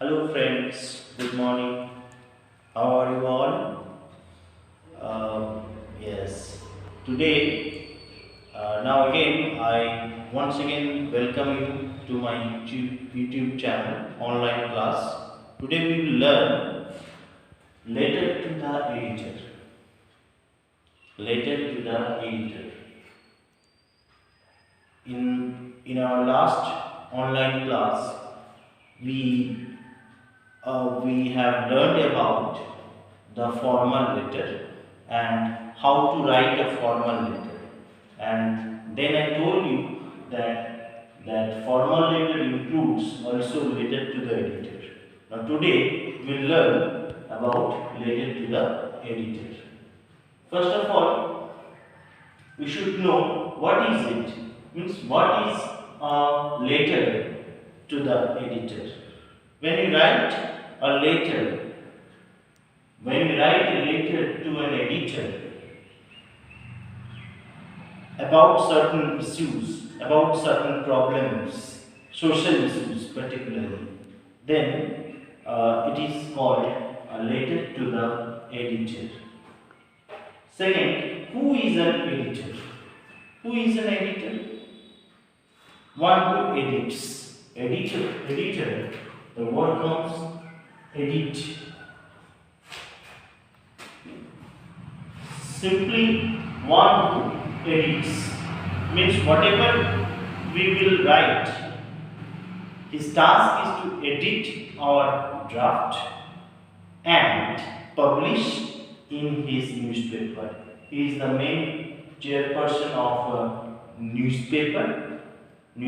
Hello friends, good morning. How are you all? Yes. Today, now again, I once again welcome you to my YouTube channel, online class. Today we will learn letter to the editor. Letter to the editor. In our last online class, we we have learned about the formal letter and how to write a formal letter. And then I told you that formal letter includes also letter to the editor. Now today we will learn about letter to the editor. First of all, we should know what is it. Means what is a letter to the editor. When you write a letter, when you write a letter to an editor about certain issues, about certain problems, social issues particularly, then it is called a letter to the editor. Second, who is an editor? Who is an editor? One who edits. Editor. The word comes edit. Simply one who edits means whatever we will write, his task is to edit our draft and publish in his newspaper. He is the main chairperson of a newspaper. You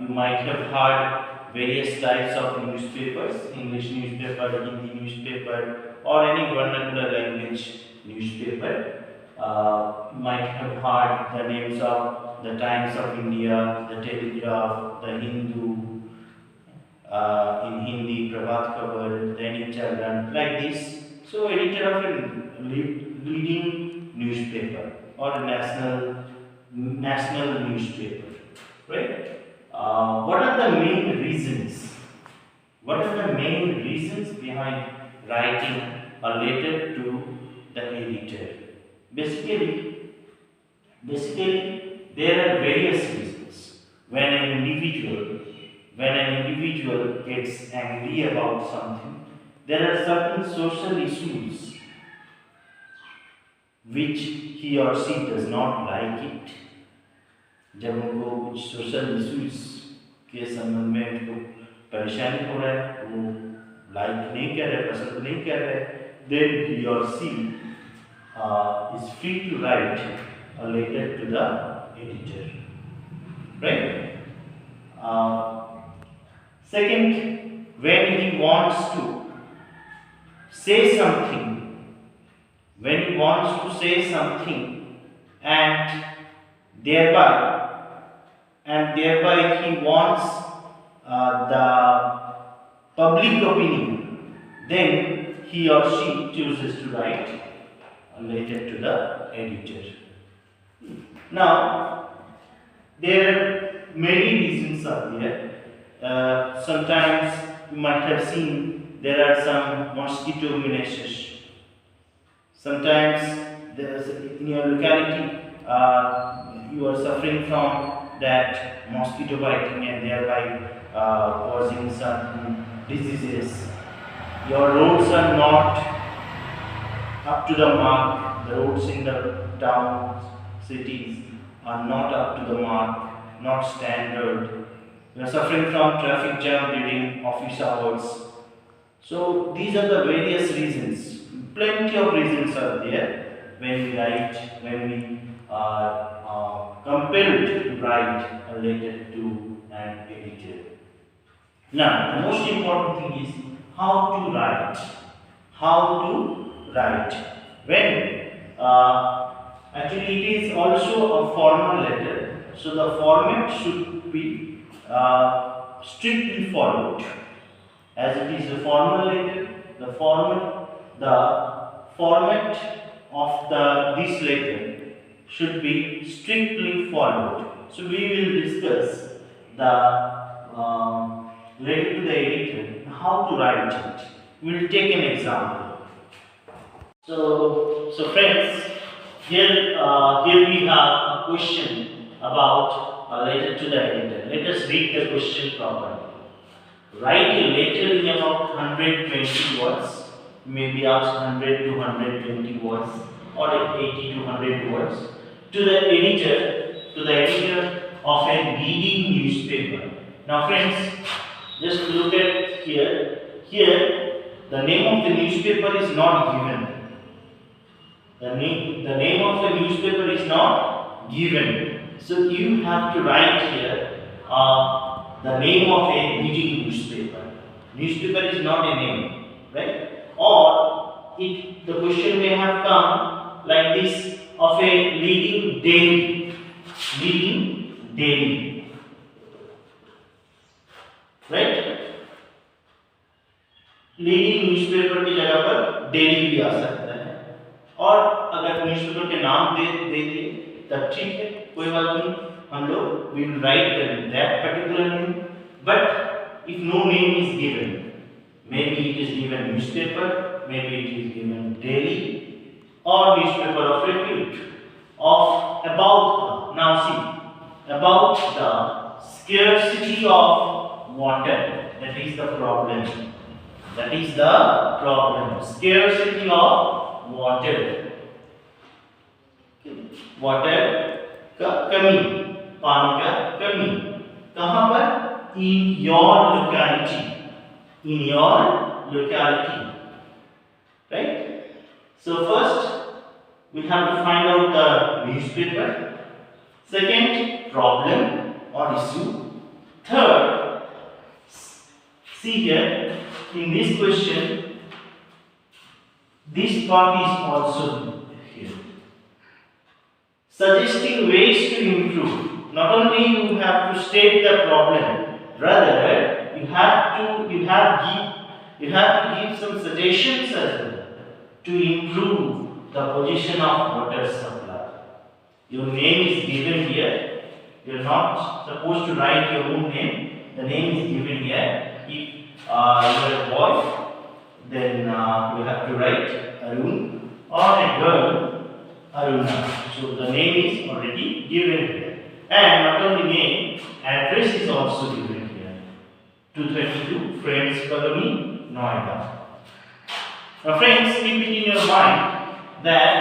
might have heard various types of newspapers: English newspaper, Hindi newspaper, or any vernacular language newspaper. You might have heard the names of the Times of India, the Telegraph, the Hindu, in Hindi, Prabhat Khabar, Dainik Jagran, like this. So, editor of a leading newspaper or a national newspaper, right? What are the main reasons? What are the main reasons behind writing a letter to the editor? Basically, there are various reasons. When an individual gets angry about something, there are certain social issues which he or she does not like it. जब उनको कुछ social issues के संबंध में उनको परेशानी हो रहा है, वो लाइक नहीं कर रहे, पसंद नहीं कर रहे, then he or she is free to write a letter to the editor, right? Second, when he wants to say something, and thereby he wants the public opinion, then he or she chooses to write a letter to the editor. Now, there are many reasons are there. Sometimes you might have seen there are some mosquito menaces. Sometimes in your locality you are suffering from that mosquito biting and thereby causing certain diseases. Your roads are not up to the mark. The roads in the towns, cities are not up to the mark, not standard. You are suffering from traffic jam during office hours. So these are the various reasons. Plenty of reasons are there when we are compelled to write a letter to an editor. Now, the most important thing is how to write. When actually it is also a formal letter, so the format should be strictly followed. As it is a formal letter, the format of this letter should be strictly followed. So we will discuss the related to the editor, how to write it. We will take an example. So friends, here we have a question about related to the editor. Let us read the question properly. Write a letter in about 120 words, maybe asked 100 to 120 words, or 80 to 100 words, to the editor of a leading newspaper. Now friends, just look at here. Here, the name of the newspaper is not given. The name of the newspaper is not given. So you have to write here the name of a leading newspaper. Newspaper is not a name, right? Or the question may have come like this, of a leading daily. Leading daily. Right? Leading newspaper की जगह पर daily भी आ सकता है, और अगर newspaper के नाम दे दिए तब ठीक है, कोई बात नहीं, हम लोग will write that particular name. But if no name is given, maybe it is given newspaper, maybe it is given daily, or newspaper of repute, of about, now see, about the scarcity of water. That is the problem. That is the problem. Scarcity of water. Water का कमी, पानी का कमी. कहाँ पर? In your locality. In your locality. Right? So first we have to find out the newspaper. Second, problem or issue. Third, see here, in this question, this part is also here. Suggesting ways to improve. Not only you have to state the problem, rather you have to give some suggestions as well to improve the position of water supply. Your name is given here. You are not supposed to write your own name. The name is given here. If you are a boy, then you have to write Arun, or a girl, Aruna. So the name is already given here. And not only name, address is also given here. 232 Friends Colony, Noida. Now friends, keep it in your mind that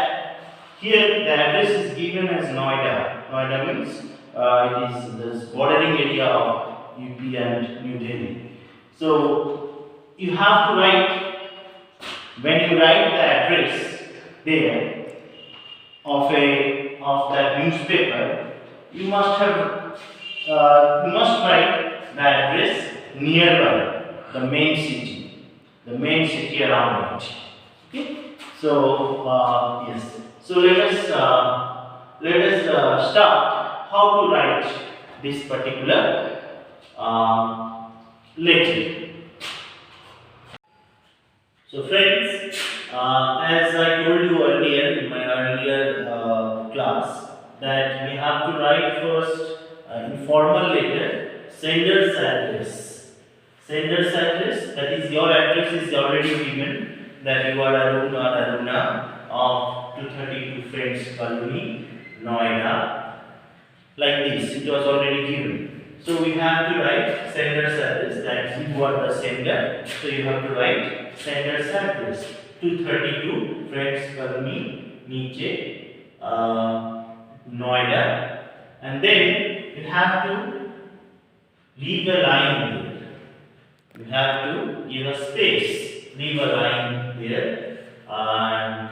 here the address is given as Noida. Noida means it is this bordering area of UP and New Delhi. So you have to write, when you write the address there of that newspaper, you must write the address nearby the main city around it. Okay. So yes. So let us start how to write this particular letter. So friends, as I told you earlier in my earlier class, that we have to write first informal letter, sender's address. Sender's address, that is your address is already given, that you are Arun or Aruna of 232 Friends Colony, Noida. Like this, it was already given. So we have to write sender's address, that you are the sender. So you have to write sender's address, 232 Friends Colony, Niche, Noida, and then you have to leave a line there. You have to give a space, leave a line there, and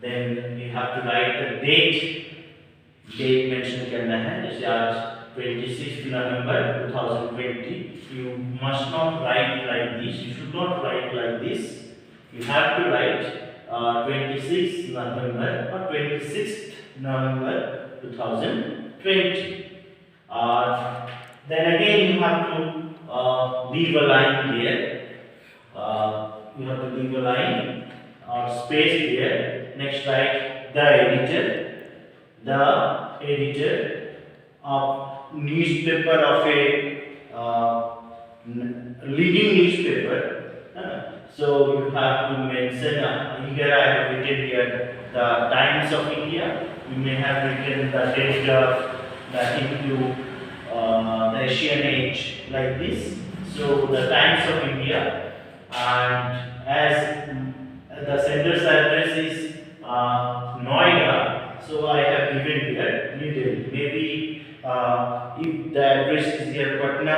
then you have to write the date. Date mention करना है, जैसे आज 26 November 2020. You must not write like this. You should not write like this. You have to write 26 November or 26th November 2020. Then again you have to leave a line there. You have to leave a line or space there. Next, write the editor. The editor of newspaper of a leading newspaper. So you have to mention here I have written here the Times of India. You may have written the Telegraph, the Hindu, the Asian Age, like this. So the Times of India, and as the sender's address is Noida, so I have given here New Delhi. Maybe if the address is here Patna,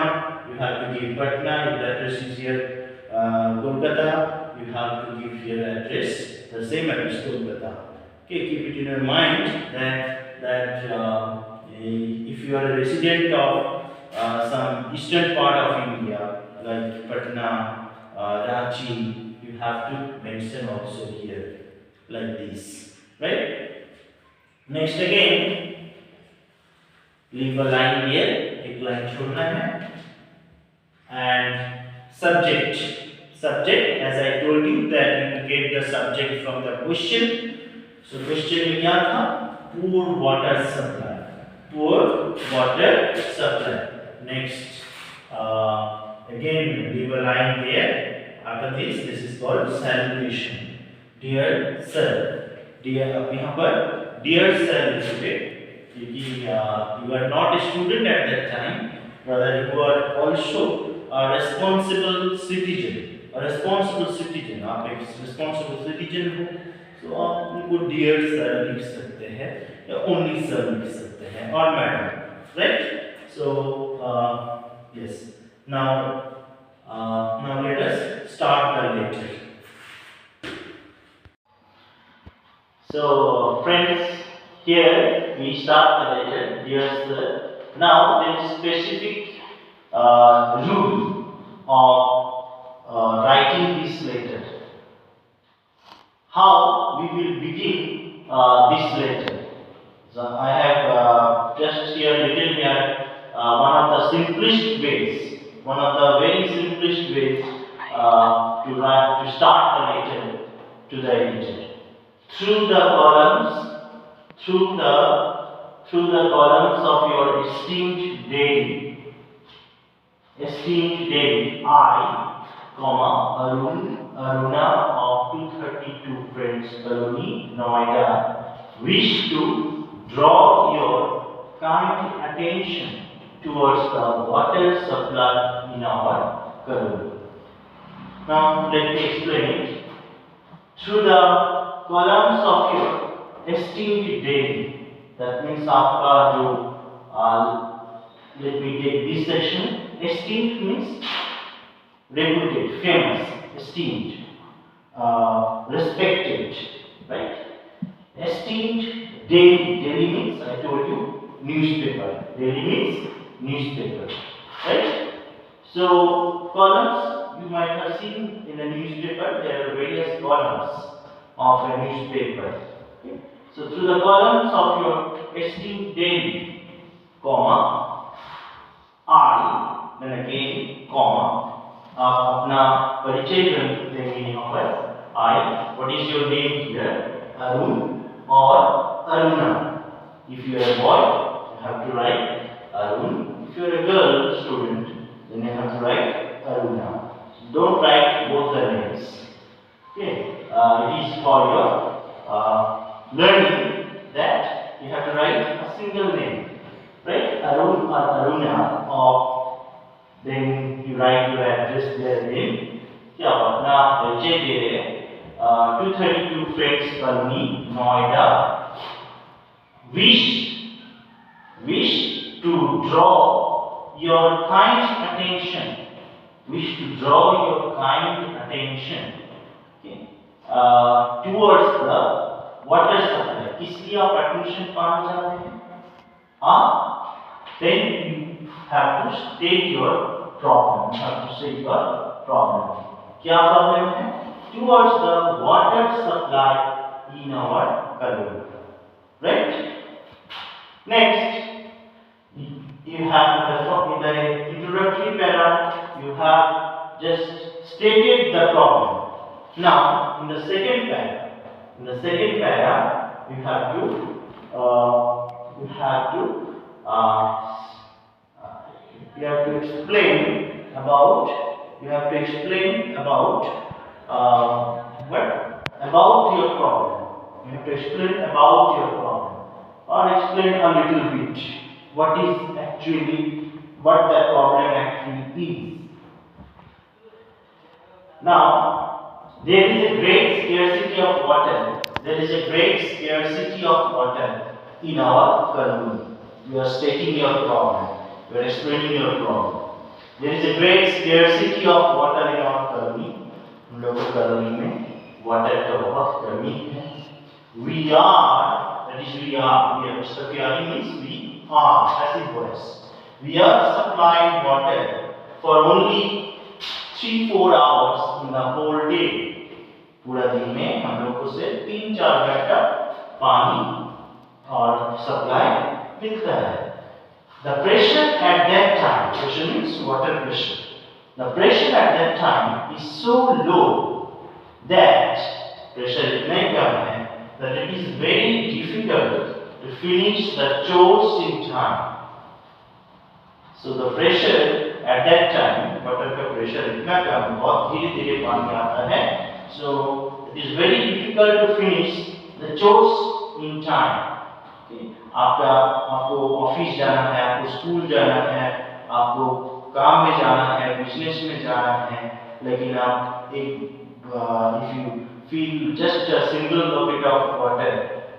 you have to give Patna. If the address is here Kolkata, you have to give your address, the same address, Kolkata. Okay, keep it in your mind that if you are a resident of some eastern part of India, like Patna, Ranchi, you have to mention also here, like this, right? Next again, leave a line here, एक line छोड़ना है, and subject. Subject, as I told you that you get the subject from the question. So question में क्या था? Poor water supply. Poor water supply. Next, again leave a line there. After this is called salutation. Dear sir. Dear अब यहाँ पर dear sir लिखोगे क्योंकि you are not a student at that time. Rather you are also a responsible citizen. responsible citizen, आप एक responsible citizen हो, तो आप उनको dear sir लिख सकते हैं या only sir लिख सकते हैं और madam, right? So yes, now let us start the letter. So friends, here we start the letter, dear sir. Now there is specific rule of writing this letter. How we will begin this letter? So I have just here written here one of the simplest ways, one of the very simplest ways to start the letter to the editor. Through the columns of your esteemed daddy, I, Aruna of 232 Friends Colony, Noida, wish to draw your kind attention towards the water supply in our colony. Now let me explain it. Through the columns of your esteemed daddy, that means आपका जो let me take this section. Esteemed means reputed, famous, esteemed, respected, right? Esteemed daily. Daily means, I told you, newspaper. Daily means newspaper, right? So columns, you might have seen in a newspaper, there are various columns of a newspaper. Okay? So through the columns of your esteemed daily, comma, I, then again, comma, आप अपना परिचय देंगे यहाँ पर. I, what is your name here? Arun or Aruna. If you are a boy, you have to write Arun. If you are a girl student, then you have to write Aruna. Don't write both the names. Okay, it is for your learning that you have to write a single name, right? Arun or Aruna, or then you write your address there again. क्या अपना परिचय दे रहे हैं. 232 Friends Colony, Noida. Wish to draw your kind attention. Wish to draw your kind attention. Okay. Towards the water supply. किस लिए आप attention पाना चाहते हैं? Then you have to state your problem. You have to say your problem. क्या problem है? Towards the water supply in our colony. Right? Next, you have in the introductory para, you have just stated the problem. Now, in the second para, you have to explain about, you have to explain about what? About your problem. You have to explain about your problem, or explain a little bit what is actually, what that problem actually is. Now, there is a great scarcity of water. There is a great scarcity of water in our colony. You are stating your problem. You are explaining your problem. There is a great scarcity of water in our colony. हम लोग की colony में water का बहुत कमी है. We are, that is we are supplying means we are, passive voice. We are supplying water for only 3-4 hours in the whole day. पूरा दिन में हम लोग को से 3-4 घंटा पानी और सप्लाई मिलता है. The pressure at that time, pressure means water pressure. The pressure at that time is so low that pressure इतना कम है that it is very difficult to finish the chores in time. So the pressure at that time, water का pressure इतना कम, बहुत धीरे-धीरे पानी आता है. So it is very difficult to finish the chores in time. Okay. आपको office जाना है, आपको स्कूल जाना है, आपको काम में जाना है, बिजनेस में जाना है, लेकिन आप एक if you feel just a single bucket of water,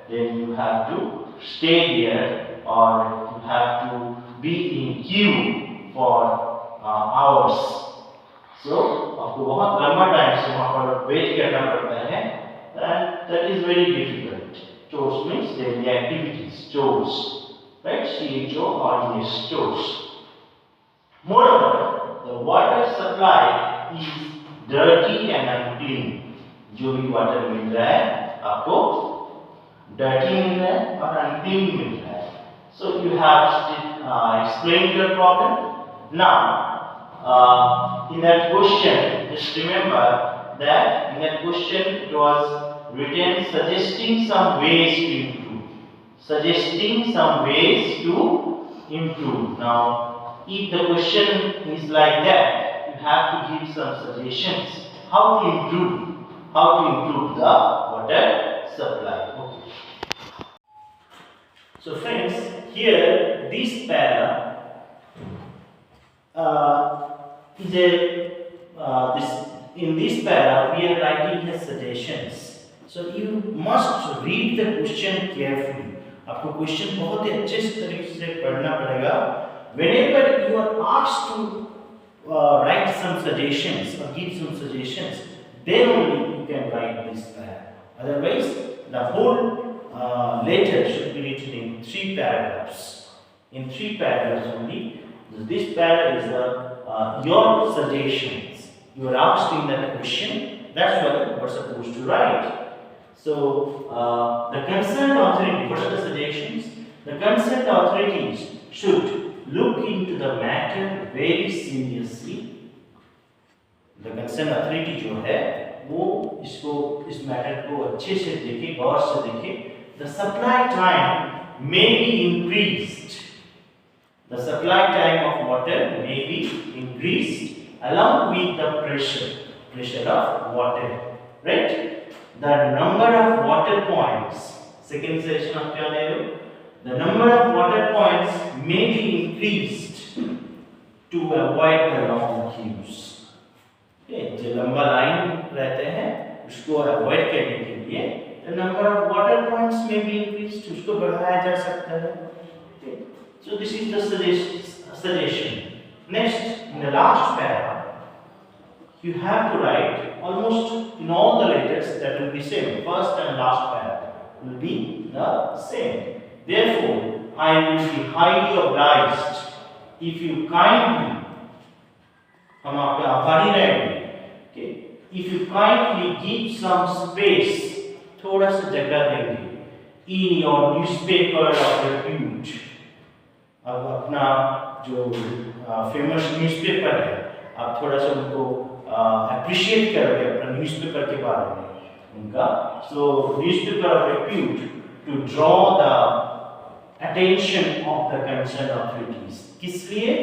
then you have to stay there or you have to be in queue for hours. So आपको बहुत लंबा टाइम से वहाँ पर वेट करना पड़ता है. That is very difficult. Chores means daily activities. Chores, right? C-H-O-R-E-S, chores. Moreover, the water supply is dirty and unclean. जो भी वाटर मिल रहा है आपको dirty मिल रहा है और unclean मिल रहा है. So you have explained your problem. Now, in that question, just remember that in that question it was written suggesting some ways to improve. Suggesting some ways to improve. Now, if the question is like that, you have to give some suggestions how to improve the water supply. Okay. So friends, here this para in this para we are writing the suggestions. So you must read the question carefully. आपको question बहुत ही अच्छे तरीके से पढ़ना पड़ेगा. Whenever you are asked to write some suggestions or give some suggestions, then only you can write this para. Otherwise, the whole letter should be written in 3 paragraphs. In 3 paragraphs only. This para is your suggestions. You are asked in that question. That's what you are supposed to write. So, the concerned authority, what are the suggestions? The concerned authorities should look into the matter very seriously. The concerned authority जो है वो इस matter को अच्छे से देखे, गौर से देखे. The supply time may be increased. The supply time of water may be increased along with the pressure of water, right? The number of water points, second section of क्या ले लो? The number of water points may be increased to avoid the long queues. Okay, जो लंबा line रहते हैं उसको avoid करने के लिए the number of water points may be increased, उसको बढ़ाया जा सकता है. Okay, so this is the suggestion. Next, in the last paragraph, you have to write almost in all the letters that will be same. First and last paragraph will be the same. Therefore, I will be highly obliged if you kindly, हम आपके आभारी रहेंगे. Okay, if you kindly give some space, थोड़ा सा जगह देंगे in your newspaper of repute. अब अपना जो फेमस न्यूज़पेपर है, आप थोड़ा सा उनको appreciate करोगे अपना न्यूज़पेपर के बारे में उनका. So newspaper of repute to draw the attention of the concerned authorities. किस लिए?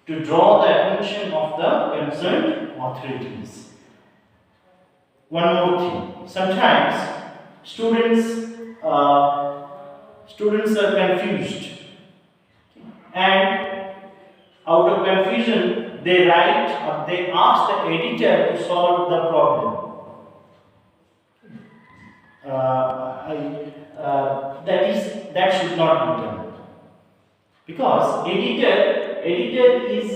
to draw the attention of the concerned authorities. One more thing. Sometimes students are confused, and out of confusion they write or they ask the editor to solve the problem. That should not be done, because editor is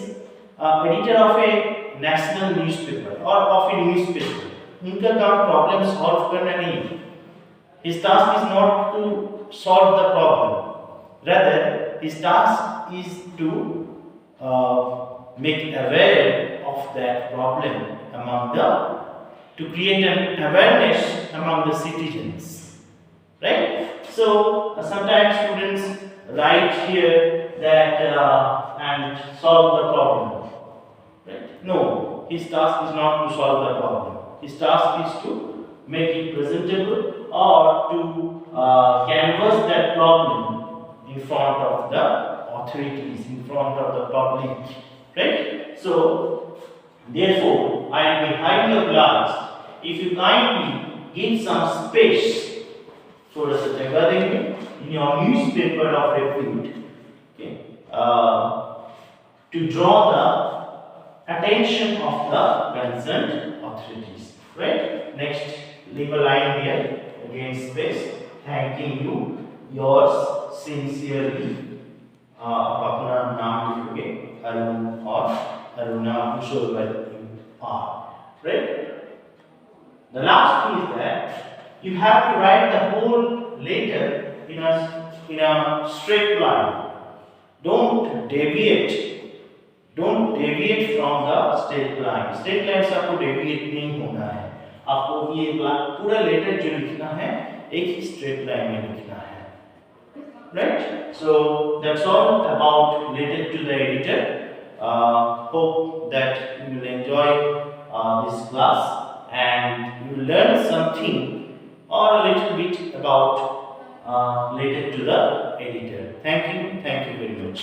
editor of a national newspaper or of a newspaper. उनका काम problem solve करना नहीं है. His task is not to solve the problem. Rather, his task is to make aware of that problem to create an awareness among the citizens. Right? So, sometimes students write here that and solve the problem. Right? No, his task is not to solve the problem. His task is to make it presentable or to canvas that problem in front of the authorities, in front of the public. Right? So, therefore, I will be highly obliged if you kindly give some space for such a gathering in your newspaper of repute, okay, to draw the attention of the concerned authorities. Right? Next, leave a line here, again space, thanking you, yours sincerely. अपना नाम लिखोगे, अरुण और Aruna, whichever you are. Right? The last thing is that you have to write the whole letter in a straight line. Don't deviate. Don't deviate from the straight line. Straight line से आपको deviate नहीं होना है. आपको ये पूरा letter जो लिखना है एक ही straight line में लिखना है. Right? So that's all about letter to the editor. Hope that you will enjoy this class and you will learn something or a little bit about letter to the editor. Thank you very much.